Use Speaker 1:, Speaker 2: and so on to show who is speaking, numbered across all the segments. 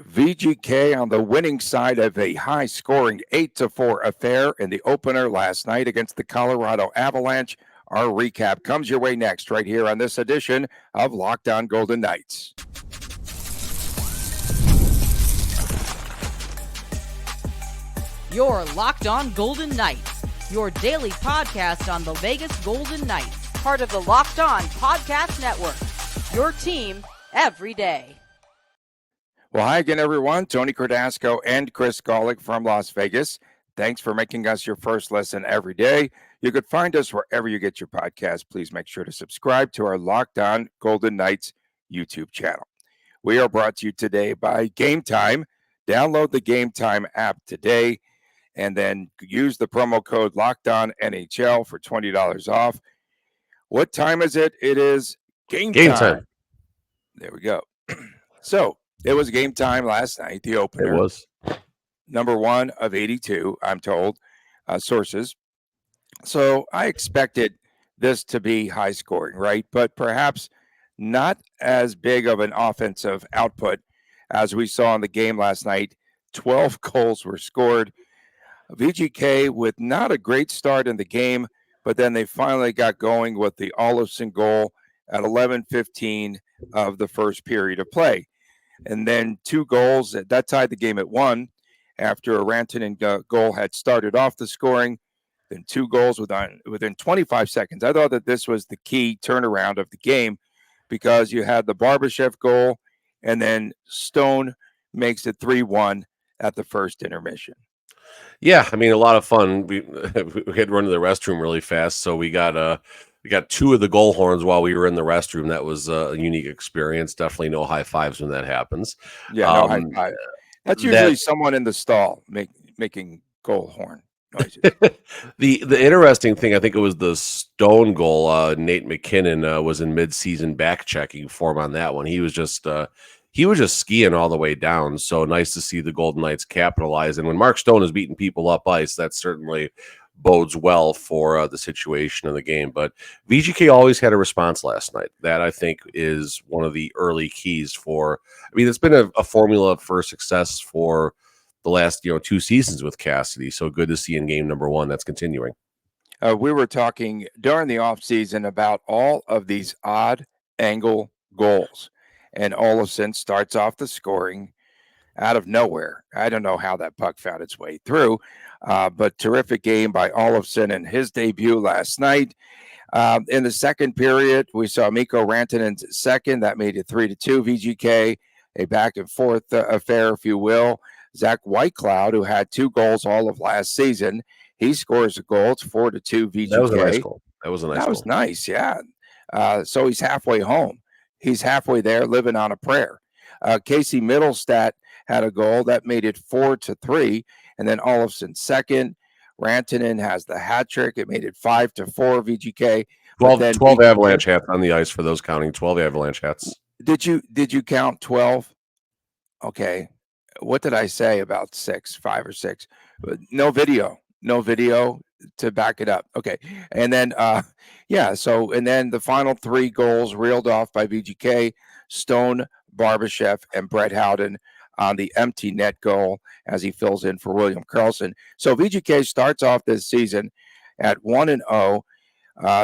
Speaker 1: VGK on the winning side of a high-scoring 8-4 affair in the opener last night against the Colorado Avalanche. Our recap comes your way next, right here on this edition of Locked On Golden Knights.
Speaker 2: You're Locked On Golden Knights, your daily podcast on the Vegas Golden Knights, part of the Locked On Podcast Network, your team every day.
Speaker 1: Well, hi again, everyone. Tony Cardasco and Chris Golick from Las Vegas. Thanks for making us your first listen every day. You could find us wherever you get your podcast. Please make sure to subscribe to our Locked On Golden Knights YouTube channel. We are brought to you today by Gametime. Download the Gametime app today and then use the promo code LOCKEDONNHL for $20 off. What time is it? It is game time. There we go. So, it was game time last night, the opener.
Speaker 3: It was.
Speaker 1: Number one of 82, I'm told, sources. So I expected this to be high scoring, right? But perhaps not as big of an offensive output as we saw in the game last night. 12 goals were scored. VGK with not a great start in the game, but then they finally got going with the Olofsson goal at 11:15 of the first period of play. And then two goals that tied the game at 1 after a Rantanen goal had started off the scoring. Then two goals within 25 seconds. I thought that this was the key turnaround of the game because you had the Barbashev goal and then Stone makes it 3-1 at the first intermission.
Speaker 3: Yeah, I mean, a lot of fun. We had to run to the restroom really fast, so we got two of the goal horns while we were in the restroom. That was a unique experience. Definitely no high fives when that happens.
Speaker 1: Yeah, no high five. That's usually someone in the stall making goal horn noises.
Speaker 3: The interesting thing, I think it was the Stone goal. Nate McKinnon was in mid-season back checking form on that one. He was just skiing all the way down. So nice to see the Golden Knights capitalize. And when Mark Stone is beating people up ice, that certainly bodes well for the situation of the game. But VGK always had a response last night. That, I think, is one of the early keys for – I mean, it's been a formula for success for the last, 2 seasons with Cassidy. So good to see in game number 1 that's continuing.
Speaker 1: We were talking during the offseason about all of these odd angle goals. And Olofsson starts off the scoring out of nowhere. I don't know how that puck found its way through, but terrific game by Olofsson in his debut last night. In the second period, we saw Mikko Rantanen's second. That made it 3-2 VGK, a back-and-forth affair, if you will. Zach Whitecloud, who had 2 goals all of last season, he scores a goal. It's 4-2 VGK.
Speaker 3: That was a nice goal.
Speaker 1: That was nice, yeah. So he's halfway home. He's halfway there, living on a prayer. Casey Middlestat had a goal that made it 4-3, and then Olofsson second. Rantanen has the hat trick. It made it 5-4 VGK.
Speaker 3: 12 Avalanche hats on the ice for those counting. 12 Avalanche hats.
Speaker 1: Did you count 12? Okay. What did I say about 5 or 6? No video to back it up. Okay. And then, and then the final 3 goals reeled off by VGK, Stone, Barbashev, and Brett Howden on the empty net goal as he fills in for William Karlsson. So VGK starts off this season at 1-0.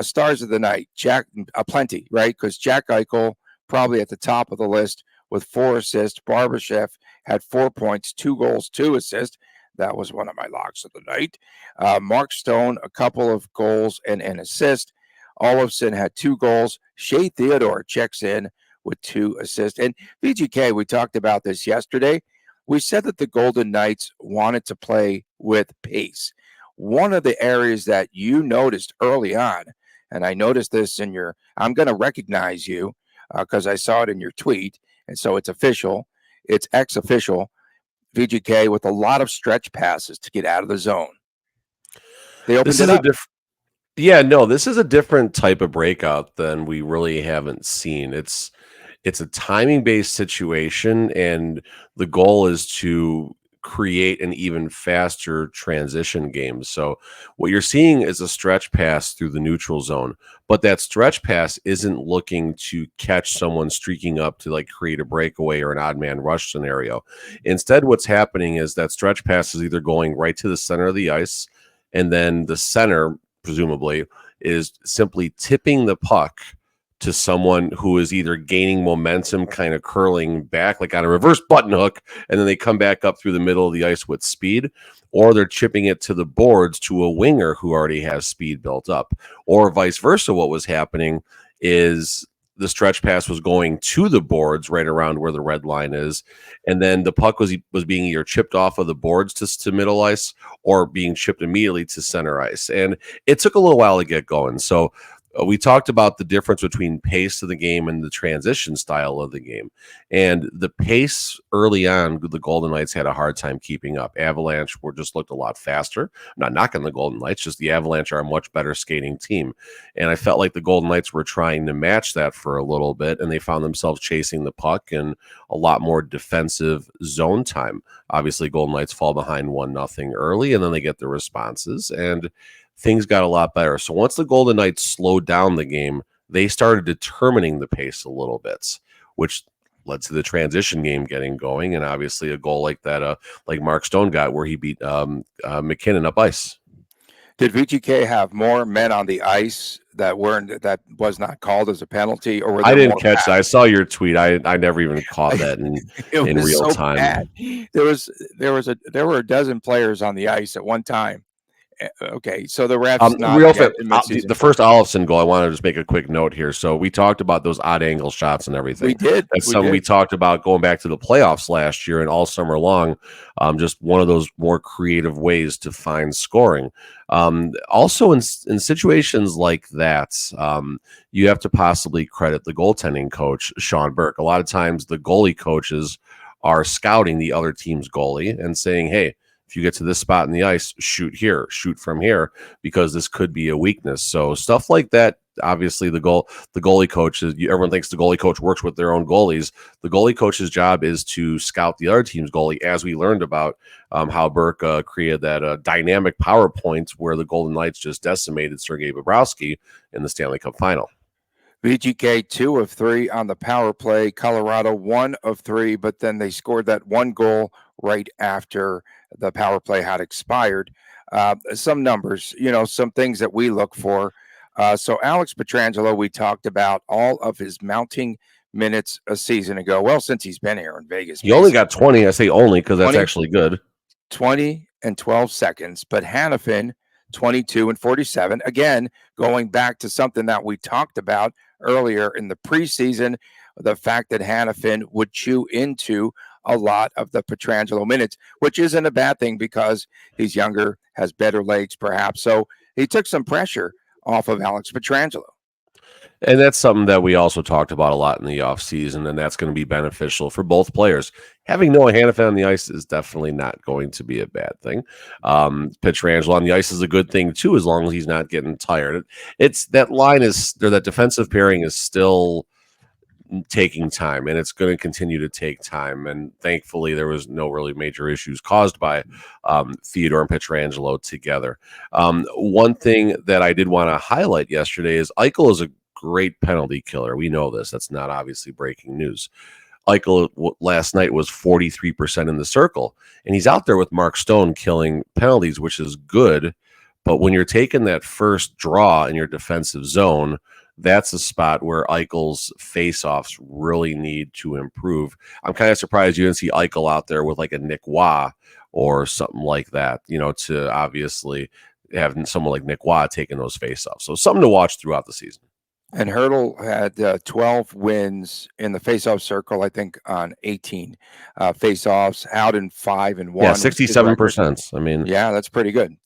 Speaker 1: Stars of the night, Jack, plenty, right? Because Jack Eichel probably at the top of the list with 4 assists. Barbashev had 4 points, 2 goals, 2 assists. That was one of my locks of the night. Mark Stone, a couple of goals and an assist. Olofsson had 2 goals. Shea Theodore checks in with 2 assists. And VGK, we talked about this yesterday. We said that the Golden Knights wanted to play with pace. One of the areas that you noticed early on, and I noticed this in I'm going to recognize you because I saw it in your tweet, and so it's official. It's ex-official. VGK with a lot of stretch passes to get out of the zone. They opened it up.
Speaker 3: This is a different type of breakout than we really haven't seen. It's a timing-based situation, and the goal is to create an even faster transition game. So what you're seeing is a stretch pass through the neutral zone, but that stretch pass isn't looking to catch someone streaking up to like create a breakaway or an odd man rush scenario. Instead, what's happening is that stretch pass is either going right to the center of the ice, and then the center, presumably, is simply tipping the puck to someone who is either gaining momentum, kind of curling back like on a reverse button hook, and then they come back up through the middle of the ice with speed, or they're chipping it to the boards to a winger who already has speed built up, or vice versa. What was happening is the stretch pass was going to the boards right around where the red line is, and then the puck was being either chipped off of the boards to middle ice or being chipped immediately to center ice. And it took a little while to get going. So we talked about the difference between pace of the game and the transition style of the game. And the pace early on, the Golden Knights had a hard time keeping up. Avalanche just looked a lot faster. I'm not knocking the Golden Knights, just the Avalanche are a much better skating team. And I felt like the Golden Knights were trying to match that for a little bit, and they found themselves chasing the puck and a lot more defensive zone time. Obviously, Golden Knights fall behind 1-0 early, and then they get the responses, and things got a lot better. So once the Golden Knights slowed down the game, they started determining the pace a little bit, which led to the transition game getting going, and obviously a goal like that, like Mark Stone got, where he beat McKinnon up ice.
Speaker 1: Did VGK have more men on the ice that was not called as a penalty, or were there
Speaker 3: I didn't
Speaker 1: more
Speaker 3: catch that? I saw your tweet. I never even caught that in real time.
Speaker 1: Bad. There were a dozen players on the ice at one time. Okay, so the refs
Speaker 3: the first Olofsson goal, I want to just make a quick note here. So we talked about those odd angle shots and everything.
Speaker 1: We did.
Speaker 3: That's something we talked about going back to the playoffs last year and all summer long. Just one of those more creative ways to find scoring. Also in situations like that, you have to possibly credit the goaltending coach, Sean Burke. A lot of times the goalie coaches are scouting the other team's goalie and saying, hey, if you get to this spot in the ice, shoot here, shoot from here, because this could be a weakness. So stuff like that, obviously the goalie coach, everyone thinks the goalie coach works with their own goalies. The goalie coach's job is to scout the other team's goalie, as we learned about how Burke created that dynamic PowerPoint where the Golden Knights just decimated Sergei Bobrovsky in the Stanley Cup final.
Speaker 1: VGK 2 of 3 on the power play, Colorado 1 of 3, but then they scored that one goal right after the power play had expired. Some numbers, some things that we look for. So Alex Pietrangelo, we talked about all of his mounting minutes a season ago. Well, since he's been here in Vegas.
Speaker 3: He only got 20. I say only because that's actually good.
Speaker 1: 20 and 12 seconds. But Hanifin, 22 and 47. Again, going back to something that we talked about earlier in the preseason, the fact that Hanifin would chew into a lot of the Pietrangelo minutes, which isn't a bad thing because he's younger, has better legs perhaps. So he took some pressure off of Alex Pietrangelo.
Speaker 3: And that's something that we also talked about a lot in the offseason, and that's going to be beneficial for both players. Having Noah Hanifin on the ice is definitely not going to be a bad thing. Pietrangelo on the ice is a good thing, too, as long as he's not getting tired. That defensive pairing is still taking time, and it's going to continue to take time. And thankfully, there was no really major issues caused by Theodore and Pietrangelo together. One thing that I did want to highlight yesterday is Eichel is a great penalty killer. We know this. That's not obviously breaking news. Eichel last night was 43% in the circle, and he's out there with Mark Stone killing penalties, which is good. But when you're taking that first draw in your defensive zone, that's a spot where Eichel's face-offs really need to improve. I'm kind of surprised you didn't see Eichel out there with like a Nick Waugh or something like that, to obviously have someone like Nick Waugh taking those face-offs. So something to watch throughout the season.
Speaker 1: And Hertl had 12 wins in the face-off circle, I think, on 18 face-offs. Howden 5 and 1.
Speaker 3: Yeah, 67%. I mean,
Speaker 1: yeah, that's pretty good.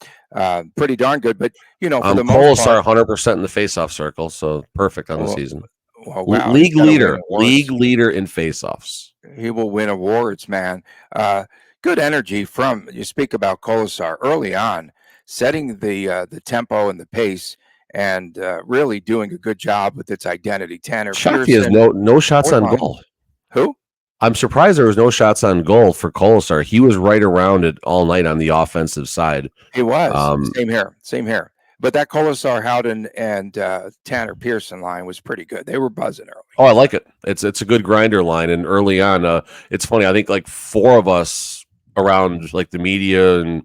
Speaker 1: Pretty darn good. But for the
Speaker 3: most part, 100% in the face-off circle, so perfect on the season.
Speaker 1: Well, wow,
Speaker 3: league leader in face-offs.
Speaker 1: He will win awards, man. Good energy from. You speak about Kolesar early on, setting the tempo and the pace. And really doing a good job with its identity. Tanner
Speaker 3: Pearson has no shots on goal.
Speaker 1: Who?
Speaker 3: I'm surprised there was no shots on goal for Kolesar. He was right around it all night on the offensive side.
Speaker 1: He was. Same here. But that Kolesar, Howden, and Tanner Pearson line was pretty good. They were buzzing early.
Speaker 3: Oh, I like it. It's a good grinder line. And early on, it's funny. I think like four of us around like the media and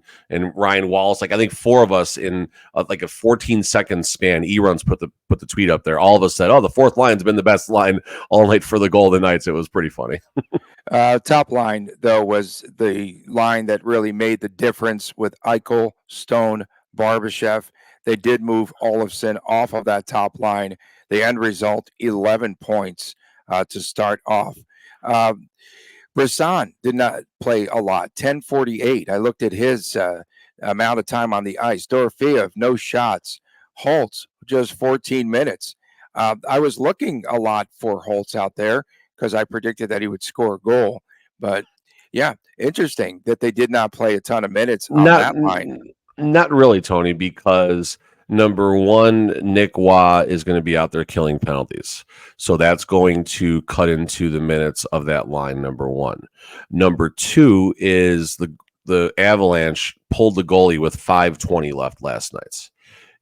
Speaker 3: Ryan Wallace, like I think four of us in like a 14-second span, E-Runs put the tweet up there. All of us said, "Oh, the fourth line's been the best line all night for the Golden Knights." It was pretty funny.
Speaker 1: Top line, though, was the line that really made the difference with Eichel, Stone, Barbashev. They did move Olofsson off of that top line. The end result, 11 points to start off. Brisson did not play a lot, 10:48. I looked at his amount of time on the ice. Dorofeev, no shots. Holtz, just 14 minutes. I was looking a lot for Holtz out there because I predicted that he would score a goal. But, yeah, interesting that they did not play a ton of minutes on that line.
Speaker 3: Not really, Tony, because number one, Nick Waugh is going to be out there killing penalties. So that's going to cut into the minutes of that line, number one. Number two is the Avalanche pulled the goalie with 5:20 left last night.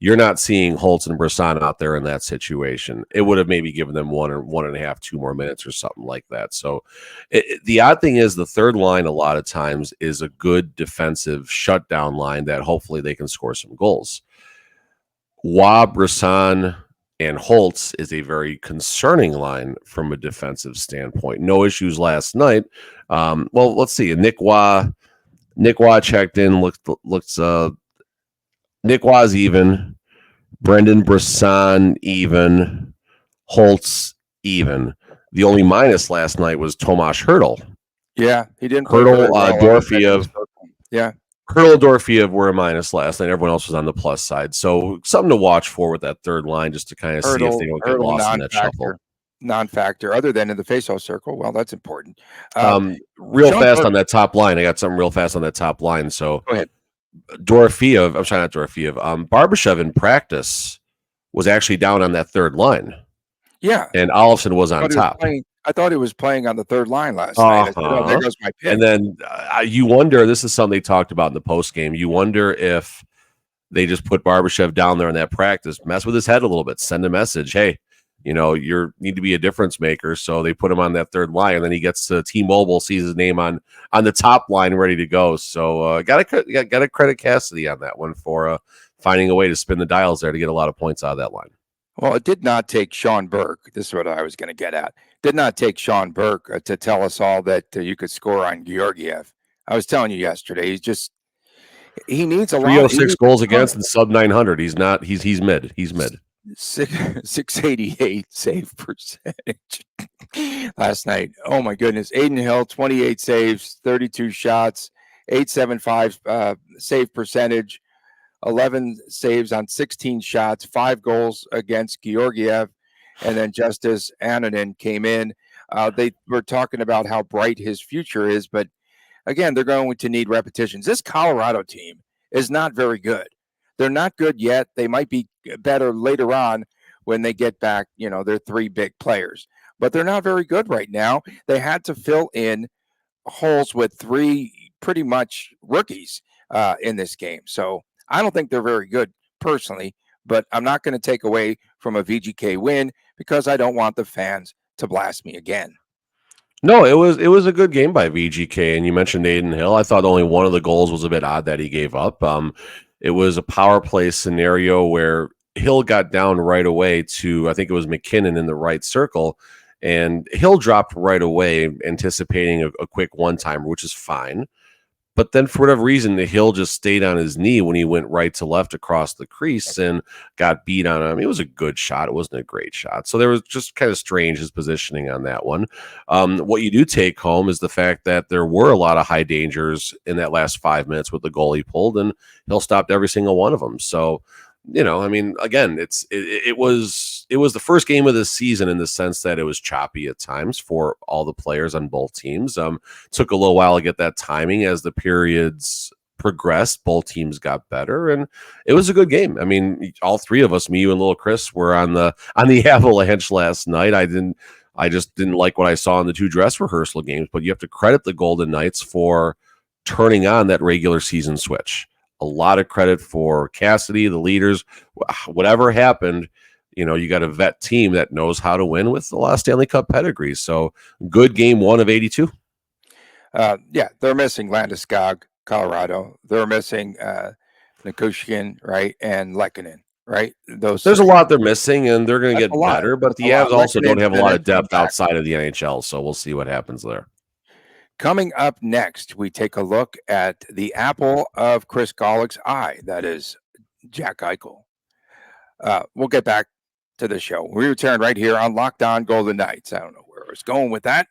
Speaker 3: You're not seeing Holtz and Brisson out there in that situation. It would have maybe given them 1.5, 2 more minutes or something like that. So the odd thing is the third line a lot of times is a good defensive shutdown line that hopefully they can score some goals. Waugh, Brisson, and Holtz is a very concerning line from a defensive standpoint. No issues last night. Well, let's see. Nick Waugh checked in. Looks. Nick Waugh's even. Brendan Brisson even. Holtz even. The only minus last night was Tomas Hertl.
Speaker 1: Yeah, he didn't.
Speaker 3: Hertl, Dorofeev.
Speaker 1: Yeah.
Speaker 3: Hertl, Dorofeev were a minus last night. Everyone else was on the plus side. So something to watch for with that third line, just to kind of see if they don't get lost in that shuffle.
Speaker 1: Non-factor, other than in the faceoff circle. Well, that's important.
Speaker 3: Real fast on that top line. I got something real fast on that top line. So
Speaker 1: go ahead.
Speaker 3: Dorofeev, I'm sorry, not Dorofeev. Barbashev in practice was actually down on that third line.
Speaker 1: Yeah.
Speaker 3: And Olofsson was on top.
Speaker 1: I thought he was playing on the third line last night. I said, oh, there goes my pick.
Speaker 3: And then you wonder, this is something they talked about in the post game. You wonder if they just put Barbashev down there in that practice, mess with his head a little bit, send a message. Hey, you need to be a difference maker. So they put him on that third line, and then he gets to T-Mobile, sees his name on the top line, ready to go. So got to credit Cassidy on that one for finding a way to spin the dials there to get a lot of points out of that line.
Speaker 1: Well, it did not take Sean Burke. This is what I was going to get at. Did not take Sean Burke to tell us all that you could score on Georgiev. I was telling you yesterday. He needs a lot.
Speaker 3: 306 goals against and sub 900. He's not. He's mid. He's mid.
Speaker 1: 688 save percentage last night. Oh my goodness. Aiden Hill, 28 saves, 32 shots, 875 save percentage, 11 saves on 16 shots, 5 goals against Georgiev. And then Justice Ananen came in. They were talking about how bright his future is, but again, they're going to need repetitions. This Colorado team is not very good. They're not good yet. They might be better later on when they get back, their 3 big players. But they're not very good right now. They had to fill in holes with 3 pretty much rookies in this game. So I don't think they're very good personally, but I'm not going to take away from a VGK win because I don't want the fans to blast me again.
Speaker 3: No, it was a good game by VGK, and you mentioned Aiden Hill. I thought only one of the goals was a bit odd that he gave up. It was a power play scenario where Hill got down right away to, I think it was McKinnon in the right circle, and Hill dropped right away, anticipating a quick one-timer, which is fine. But then for whatever reason, the Hill just stayed on his knee when he went right to left across the crease and got beat on him. It was a good shot. It wasn't a great shot. So there was just kind of strange his positioning on that one. What you do take home is the fact that there were a lot of high dangers in that last 5 minutes with the goal he pulled, and Hill stopped every single one of them. So, again, it was the first game of the season in the sense that it was choppy at times for all the players on both teams. Took a little while to get that timing as the periods progressed. Both teams got better, and it was a good game. I mean, all 3 of us, me, you, and little Chris, were on the Avalanche last night. I just didn't like what I saw in the 2 dress rehearsal games, but you have to credit the Golden Knights for turning on that regular season switch. A lot of credit for Cassidy, the leaders, whatever happened. You got a vet team that knows how to win with a lot of Stanley Cup pedigrees. So good game 1 of 82.
Speaker 1: Yeah, they're missing Landeskog, Colorado. They're missing Nikushin, right, and Lehkonen, right?
Speaker 3: There's a lot they're missing, and they're going to get better. But the Avs also don't have a lot of depth outside of the NHL, so we'll see what happens there.
Speaker 1: Coming up next, we take a look at the apple of Chris Golick's eye. That is Jack Eichel. We'll get back to the show. We return right here on Locked On Golden Knights. I don't know where I was going with that.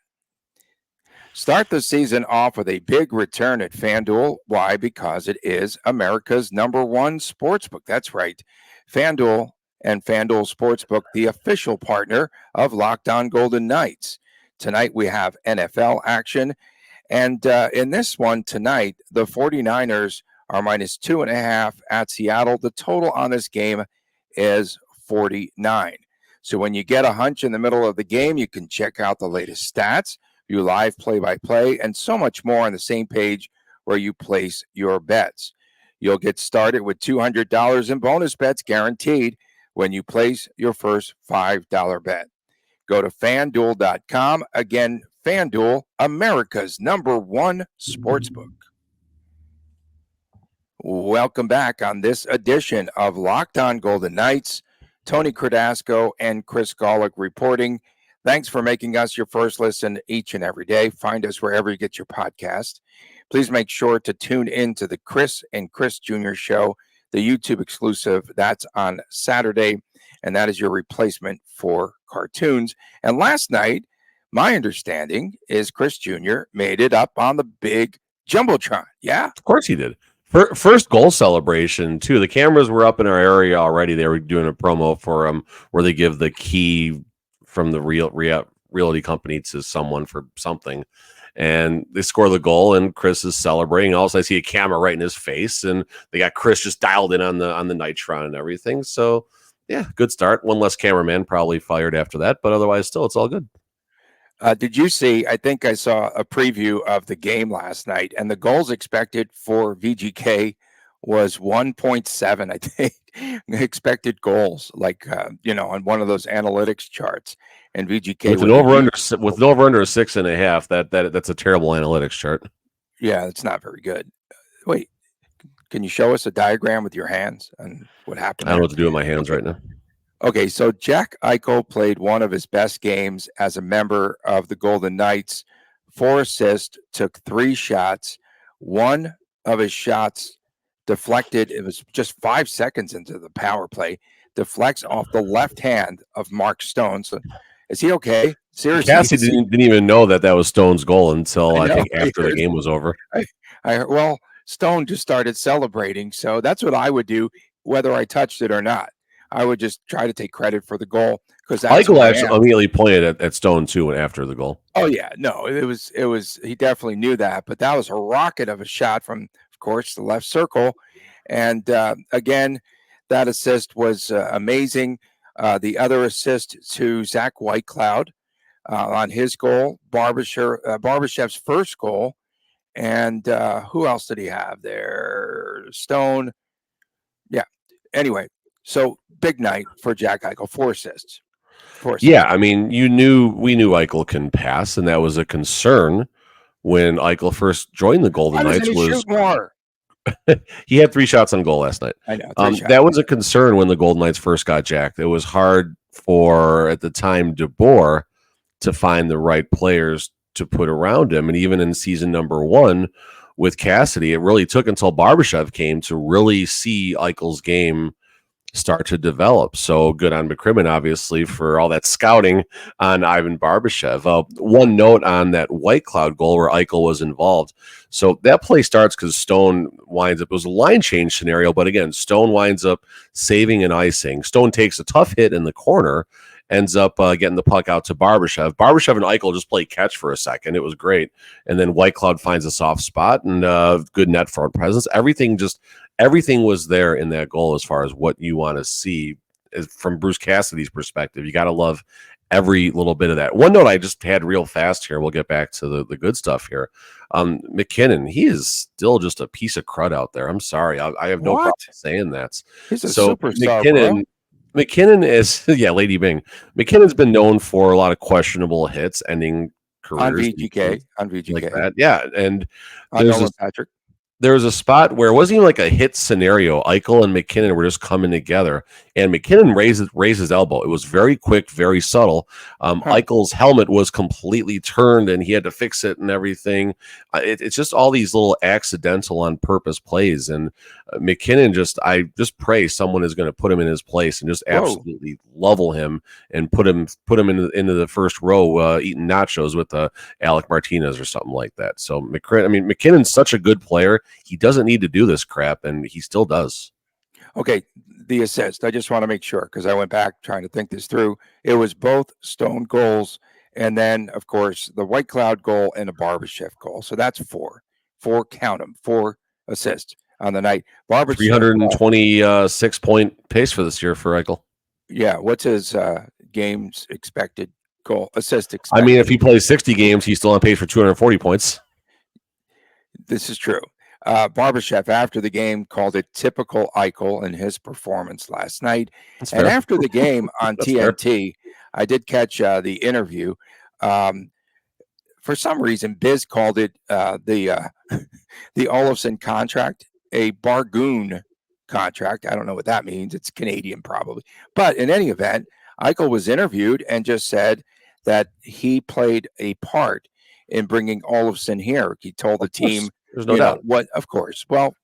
Speaker 1: Start the season off with a big return at FanDuel. Why? Because it is America's #1 sportsbook. That's right. FanDuel and FanDuel Sportsbook, the official partner of Locked On Golden Knights. Tonight we have NFL action. And in this one tonight, the 49ers are -2.5 at Seattle. The total on this game is 49. So when you get a hunch in the middle of the game, you can check out the latest stats, view live play-by-play, and so much more on the same page where you place your bets. You'll get started with $200 in bonus bets guaranteed when you place your first $5 bet. Go to FanDuel.com. Again, FanDuel, America's #1 sportsbook. Welcome back on this edition of Locked On Golden Knights. Tony Cardasco and Chris Golick reporting. Thanks for making us your first listen each and every day. Find us wherever you get your podcast. Please make sure to tune in to the Chris and Chris Jr. show, the YouTube exclusive. That's on Saturday, and that is your replacement for cartoons. And last night, my understanding is Chris Jr. made it up on the big Jumbotron. Yeah?
Speaker 3: Of course he did. First goal celebration, too. The cameras were up in our area already. They were doing a promo for him where they give the key from the realty company to someone for something. And they score the goal, and Chris is celebrating. Also, I see a camera right in his face, and they got Chris just dialed in on the Nitron and everything. So, yeah, good start. One less cameraman probably fired after that, but otherwise, still, it's all good.
Speaker 1: Did you see? I think I saw a preview of the game last night, and the goals expected for VGK was 1.7. I think expected goals, like on one of those analytics charts. And VGK
Speaker 3: with an over under 6.5. That's a terrible analytics chart.
Speaker 1: Yeah, it's not very good. Wait, can you show us a diagram with your hands and what happened?
Speaker 3: I don't know what to do with my hands right now.
Speaker 1: Okay, so Jack Eichel played one of his best games as a member of the Golden Knights. 4 assists, took 3 shots. One of his shots deflected. It was just 5 seconds into the power play. Deflects off the left hand of Mark Stone. So is he okay? Seriously,
Speaker 3: Cassie didn't even know that was Stone's goal until I think after the game was over.
Speaker 1: Well, Stone just started celebrating. So that's what I would do, whether I touched it or not. I would just try to take credit for the goal because
Speaker 3: Eichel actually immediately pointed at Stone too after the goal.
Speaker 1: Oh yeah, no, it was he definitely knew that, but that was a rocket of a shot from, of course, the left circle, and again, that assist was amazing. The other assist to Zach Whitecloud on his goal, Barbashev's first goal, and who else did he have there? Stone, yeah. Anyway. So big night for Jack Eichel, 4 assists.
Speaker 3: Yeah, I mean, we knew Eichel can pass, and that was a concern when Eichel first joined the Golden Knights.
Speaker 1: Shoot more?
Speaker 3: He had 3 shots on goal last night.
Speaker 1: I know.
Speaker 3: That was a concern when the Golden Knights first got jacked. It was hard for, at the time, DeBoer to find the right players to put around him. And even in season #1 with Cassidy, it really took until Barbashev came to really see Eichel's game start to develop. So good on McCrimmon, obviously, for all that scouting on Ivan Barbashev. One note on that Whitecloud goal where Eichel was involved. So that play starts because Stone winds up, it was a line change scenario, but again, Stone winds up saving and icing. Stone takes a tough hit in the corner, ends up getting the puck out to Barbashev. Barbashev and Eichel just play catch for a second. It was great. And then Whitecloud finds a soft spot and good net front presence. Everything was there in that goal as far as what you want to see from Bruce Cassidy's perspective. You got to love every little bit of that. One note I just had real fast here. We'll get back to the good stuff here. McKinnon, he is still just a piece of crud out there. I'm sorry. I have no
Speaker 1: What?
Speaker 3: problem saying that.
Speaker 1: He's a
Speaker 3: So
Speaker 1: superstar, bro.
Speaker 3: McKinnon is, yeah, Lady Bing. McKinnon's been known for a lot of questionable hits, ending
Speaker 1: On
Speaker 3: careers
Speaker 1: VGK. On
Speaker 3: like
Speaker 1: VGK.
Speaker 3: that. Yeah. And
Speaker 1: On Nolan Patrick.
Speaker 3: there was a spot where it wasn't even like a hit scenario. Eichel and McKinnon were just coming together, and McKinnon raised his elbow. It was very quick, very subtle. Eichel's helmet was completely turned, and he had to fix it and everything. It's just all these little accidental, on purpose plays. And McKinnon, I just pray someone is going to put him in his place and just absolutely level him and put him into the first row eating nachos with Alec Martinez or something like that. So McKinnon's such a good player. He doesn't need to do this crap, and he still does.
Speaker 1: Okay, the assist. I just want to make sure, because I went back trying to think this through. It was both Stone goals, and then, of course, the White Cloud goal and a Barbashev goal. So that's four. Count them. 4 assists on the night. Barbashev,
Speaker 3: 326-point pace for this year for Eichel.
Speaker 1: Yeah, what's his games expected goal assist expected?
Speaker 3: I mean, if he plays 60 games, he's still on pace for 240 points.
Speaker 1: This is true. Barbashev, after the game, called it typical Eichel in his performance last night.
Speaker 3: That's
Speaker 1: and
Speaker 3: fair.
Speaker 1: After the game on TNT, I did catch the interview. For some reason, Biz called it the Olofsson contract a bargoon contract. I don't know what that means. It's Canadian probably. But in any event, Eichel was interviewed and just said that he played a part in bringing Olofsson here. He told the team,
Speaker 3: there's no doubt.
Speaker 1: Of course. Well,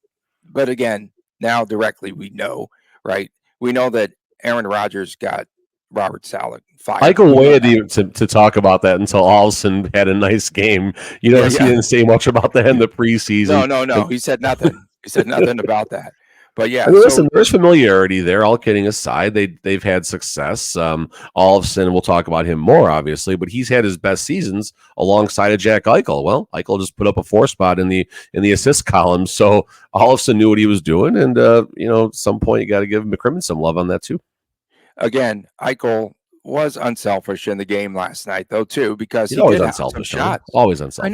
Speaker 1: but again, now directly we know, right? We know that Aaron Rodgers got Robert Saleh fired.
Speaker 3: Eichel waited to talk about that until Olofsson had a nice game. He didn't say much about that in the preseason.
Speaker 1: No. He said nothing. He said nothing about that. But yeah,
Speaker 3: listen, there's familiarity there. All kidding aside, they've had success. Olofsson, we'll talk about him more, obviously, but he's had his best seasons alongside of Jack Eichel. Well, Eichel just put up a 4 spot in the assist column, so Olofsson knew what he was doing, and at some point you got to give McCrimmon some love on that too.
Speaker 1: Again, Eichel was unselfish in the game last night, though, too, because
Speaker 3: he's always unselfish. Shots. Always unselfish.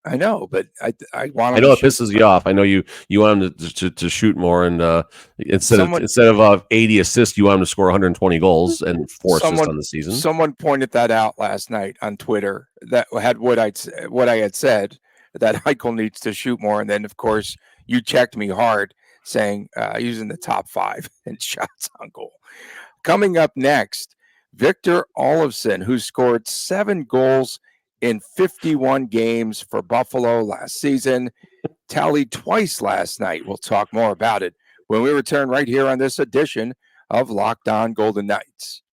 Speaker 1: I know, but I want.
Speaker 3: I know it pisses you off. I know you want him to shoot more, and instead of 80 assists, you want him to score 120 goals and 4 assists on the season.
Speaker 1: Someone pointed that out last night on Twitter. That had what I had said, that Eichel needs to shoot more, and then of course you checked me hard, saying he's in the top 5 in shots on goal. Coming up next, Victor Olofsson, who scored 7 goals in 51 games for Buffalo last season, tallied twice last night. We'll talk more about it when we return right here on this edition of Locked On Golden Knights.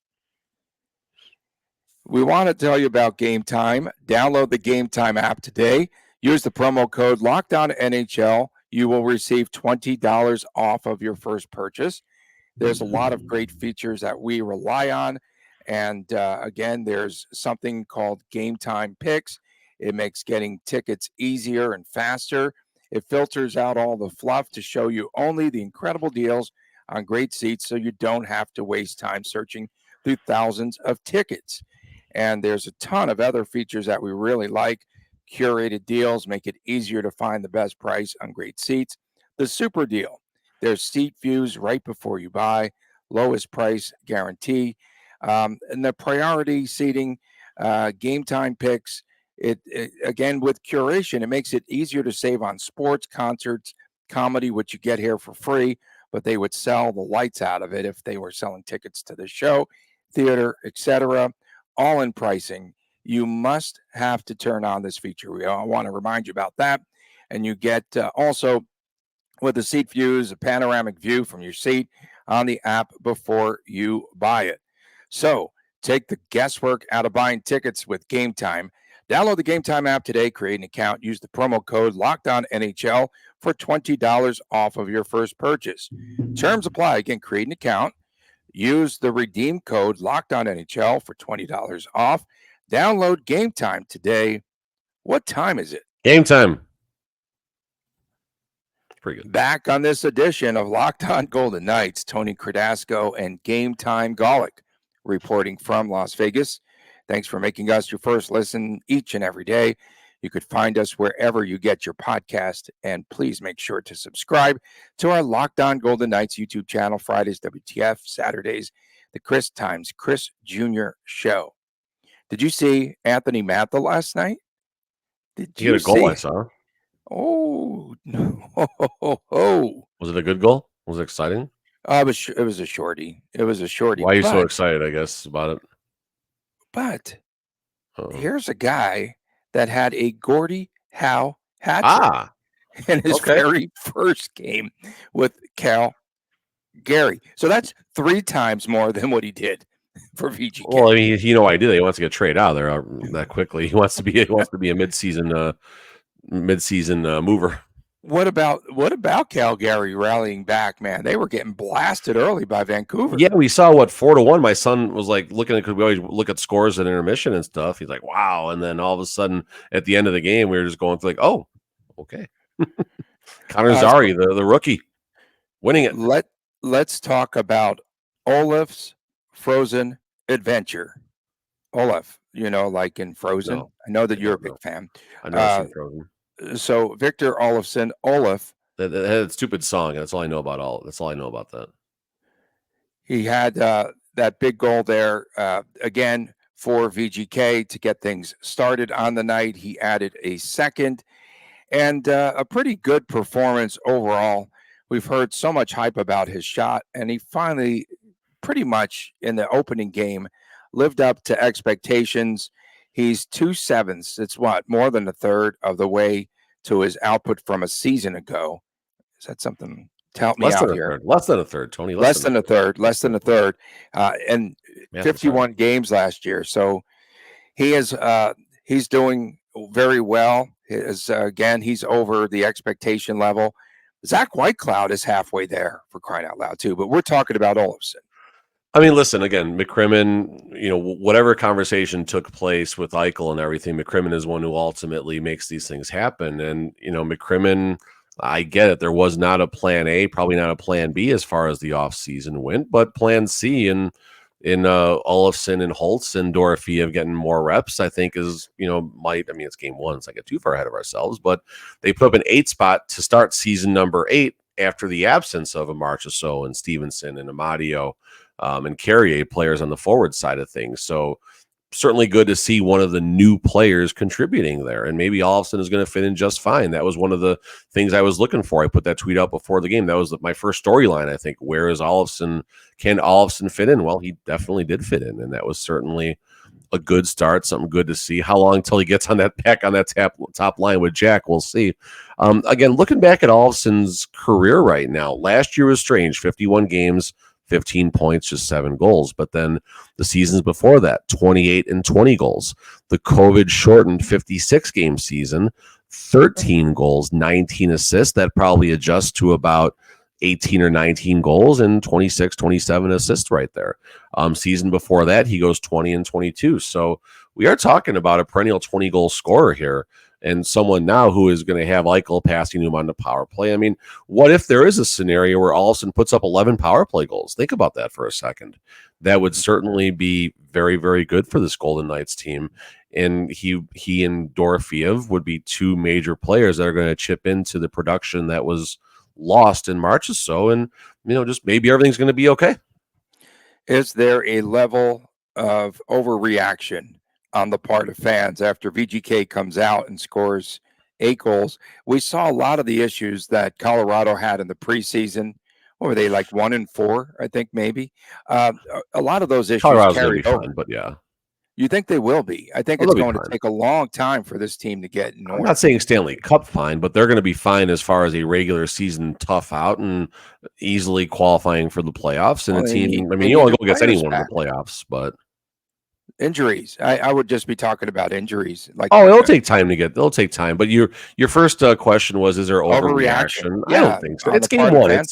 Speaker 1: We want to tell you about Gametime. Download the Gametime app today. Use the promo code LOCKEDONNHL. You will receive $20 off of your first purchase. There's a lot of great features that we rely on. And again, there's something called Gametime Picks. It makes getting tickets easier and faster. It filters out all the fluff to show you only the incredible deals on great seats, so you don't have to waste time searching through thousands of tickets. And there's a ton of other features that we really like. Curated deals make it easier to find the best price on great seats. The super deal. There's seat views right before you buy. Lowest price guarantee. And the priority seating, Gametime Picks, it again, with curation, it makes it easier to save on sports, concerts, comedy, which you get here for free, but they would sell the lights out of it if they were selling tickets to the show, theater, etc. All in pricing. You must have to turn on this feature. I want to remind you about that. And you get also with the seat views, a panoramic view from your seat on the app before you buy it. So take the guesswork out of buying tickets with Gametime. Download the Gametime app today, create an account, use the promo code LOCKEDONNHL for $20 off of your first purchase. Terms apply. Again, create an account, use the redeem code LOCKEDONNHL for $20 off. Download Gametime today. What time is it?
Speaker 3: Gametime. Pretty good.
Speaker 1: Back on this edition of Locked On Golden Knights, Tony Cardasco and Gametime Golick reporting from Las Vegas. Thanks for making us your first listen each and every day. You could find us wherever you get your podcast, and please make sure to subscribe to our Locked On Golden Knights YouTube channel. Fridays, WTF, Saturdays, the Chris times Chris Jr. show. Did you see Anthony Mantha last night? Did
Speaker 3: He had
Speaker 1: you
Speaker 3: a goal,
Speaker 1: see?
Speaker 3: I saw.
Speaker 1: Oh no!
Speaker 3: Was it a good goal? Was it exciting?
Speaker 1: It was a shorty. It was a shorty.
Speaker 3: Why are you so excited, I guess, about it?
Speaker 1: But
Speaker 3: Uh-oh.
Speaker 1: here's a guy that had a Gordie Howe hat trick in his very first game with Calgary. So that's 3 times more than what he did for VGK.
Speaker 3: Well, I mean, he no idea he wants to get traded out of there that quickly. He wants to be a mid-season mover.
Speaker 1: What about Calgary rallying back, man? They were getting blasted early by Vancouver.
Speaker 3: Yeah, we saw 4-1. My son was like looking at, because we always look at scores at intermission and stuff. He's like, wow. And then all of a sudden at the end of the game, we were just going through like, oh, okay. Connor Zary, the rookie, winning it.
Speaker 1: Let's talk about Olof's Frozen Adventure. Olaf, like in Frozen.
Speaker 3: No,
Speaker 1: I know that you're a big fan.
Speaker 3: I've never seen Frozen.
Speaker 1: So Victor Olofsson, Olaf.
Speaker 3: That had a stupid song. That's all I know about That's all I know about that.
Speaker 1: He had that big goal there again for VGK to get things started on the night. He added a second, and a pretty good performance overall. We've heard so much hype about his shot, and he finally, pretty much in the opening game, lived up to expectations. He's 2/7. It's more than a third of the way to his output from a season ago. Is that something? Help me out here.
Speaker 3: Less than a third, Tony.
Speaker 1: Less than a third. And 51 games last year. So he is. He's doing very well. Again, he's over the expectation level. Zach Whitecloud is halfway there, for crying out loud, too. But we're talking about Olofsson.
Speaker 3: I mean, listen, again, McCrimmon, whatever conversation took place with Eichel and everything, McCrimmon is one who ultimately makes these things happen. And, McCrimmon, I get it. There was not a plan A, probably not a plan B as far as the offseason went, but plan C in Olofsson and Holtz and Dorofeev getting more reps, I think it's game 1. It's not get too far ahead of ourselves, but they put up an 8 spot to start season number 8 after the absence of a Marchessault and Stevenson and Amadio. And Carrier players on the forward side of things. So certainly good to see one of the new players contributing there. And maybe Olofsson is going to fit in just fine. That was one of the things I was looking for. I put that tweet out before the game. That was my first storyline, I think. Where is Olofsson? Can Olofsson fit in? Well, he definitely did fit in. And that was certainly a good start, something good to see. How long until he gets on that top line with Jack? We'll see. Again, looking back at Olofsson's career right now, last year was strange. 51 games, 15 points, just 7 goals. But then the seasons before that, 28 and 20 goals. The COVID-shortened 56-game season, 13 goals, 19 assists. That probably adjusts to about 18 or 19 goals and 26, 27 assists right there. Season before that, he goes 20 and 22. So we are talking about a perennial 20-goal scorer here, and someone now who is going to have Eichel passing him on the power play. I mean, what if there is a scenario where Olofsson puts up 11 power play goals? Think about that for a second. That would certainly be very, very good for this Golden Knights team. And he and Dorofeev would be 2 major players that are going to chip into the production that was lost in March or so. And, just maybe everything's going to be okay.
Speaker 1: Is there a level of overreaction on the part of fans after VGK comes out and scores 8 goals? We saw a lot of the issues that Colorado had in the preseason. What were they, like 1-4, I think, maybe? A lot of those issues carried over.
Speaker 3: Fine, but yeah.
Speaker 1: You think they will be? I think it's going to take a long time for this team to get north.
Speaker 3: I'm not saying Stanley Cup fine, but they're going to be fine as far as a regular season tough out and easily qualifying for the playoffs. And a team, you don't go against anyone in the playoffs, but
Speaker 1: injuries. I would just be talking about injuries.
Speaker 3: It'll take time to get. They'll take time. But your first question was, is there overreaction?
Speaker 1: Yeah,
Speaker 3: I don't think so. It's game 1.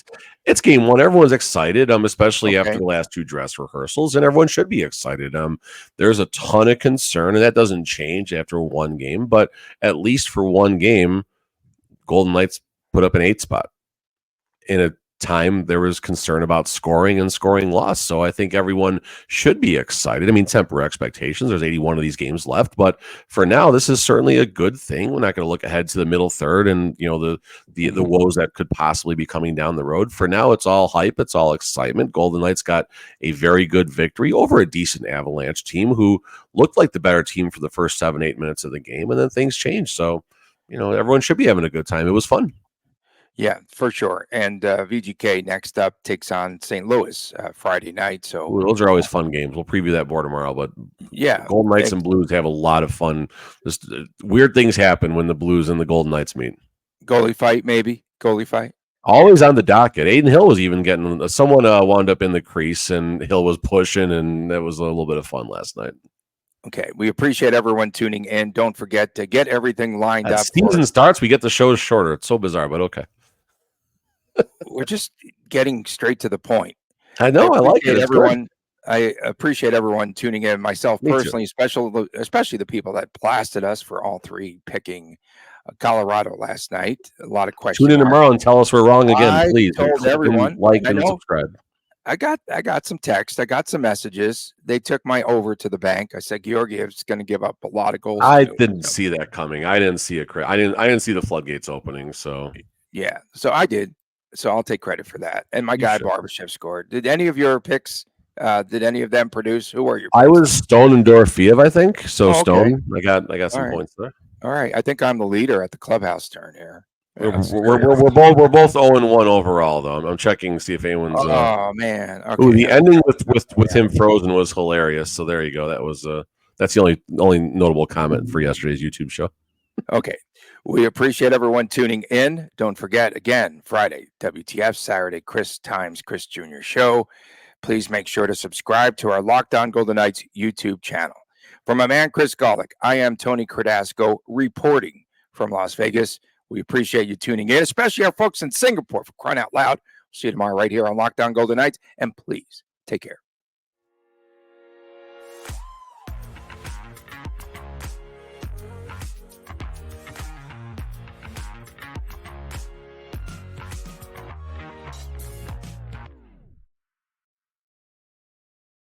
Speaker 3: It's game 1. Everyone's excited, especially after the last 2 dress rehearsals, and everyone should be excited. There's a ton of concern, and that doesn't change after 1 game. But at least for 1 game, Golden Knights put up an 8 spot in a time, there was concern about scoring and scoring loss. So I think everyone should be excited. I mean, temper expectations. There's 81 of these games left, but for now, this is certainly a good thing. We're not going to look ahead to the middle third and the woes that could possibly be coming down the road. For now, it's all hype. It's all excitement. Golden Knights got a very good victory over a decent Avalanche team who looked like the better team for the first 7-8 minutes of the game, and then things changed. So, everyone should be having a good time. It was fun.
Speaker 1: Yeah, for sure. And VGK next up takes on St. Louis Friday night. So
Speaker 3: those are always fun games. We'll preview that more tomorrow. But
Speaker 1: yeah,
Speaker 3: Golden Knights and Blues have a lot of fun. Just weird things happen when the Blues and the Golden Knights meet.
Speaker 1: Goalie fight, maybe goalie fight.
Speaker 3: Always on the docket. Aiden Hill was even getting someone wound up in the crease, and Hill was pushing, and that was a little bit of fun last night.
Speaker 1: Okay, we appreciate everyone tuning in. Don't forget to get everything lined up.
Speaker 3: Season starts, we get the shows shorter. It's so bizarre, but okay.
Speaker 1: We're just getting straight to the point.
Speaker 3: I know. I like it.
Speaker 1: Everyone, I appreciate everyone tuning in. Myself personally, especially the people that blasted us for all three picking Colorado last night. A lot of questions.
Speaker 3: Tune in tomorrow and tell us we're wrong again, please.
Speaker 1: Told everyone,
Speaker 3: like and subscribe.
Speaker 1: I got some text. I got some messages. They took my over to the bank. I said Georgiev's going to give up a lot of goals.
Speaker 3: I didn't see that coming. I didn't see I didn't see the floodgates opening. So
Speaker 1: yeah, so I did. So I'll take credit for that. And my guy Barbashev scored. Did any of your picks? Did any of them produce? Who are your picks?
Speaker 3: I was Stone and Dorofeev, I think. So Stone, I got some points there.
Speaker 1: All right. I think I'm the leader at the clubhouse turn here.
Speaker 3: We're both 0-1 overall, though. I'm checking to see if anyone's.
Speaker 1: Oh man! Okay.
Speaker 3: Ooh, the ending with him frozen was hilarious. So there you go. That was that's the only notable comment for yesterday's YouTube show.
Speaker 1: Okay, we appreciate everyone tuning in. Don't forget again, Friday WTF, Saturday Chris Jr. show. Please make sure to subscribe to our Locked On Golden Knights YouTube channel. For my man Chris Golick, I am Tony Cardasco reporting from Las Vegas. We appreciate you tuning in, especially our folks in Singapore, for crying out loud. See you tomorrow right here on Locked On Golden Knights. And please take care.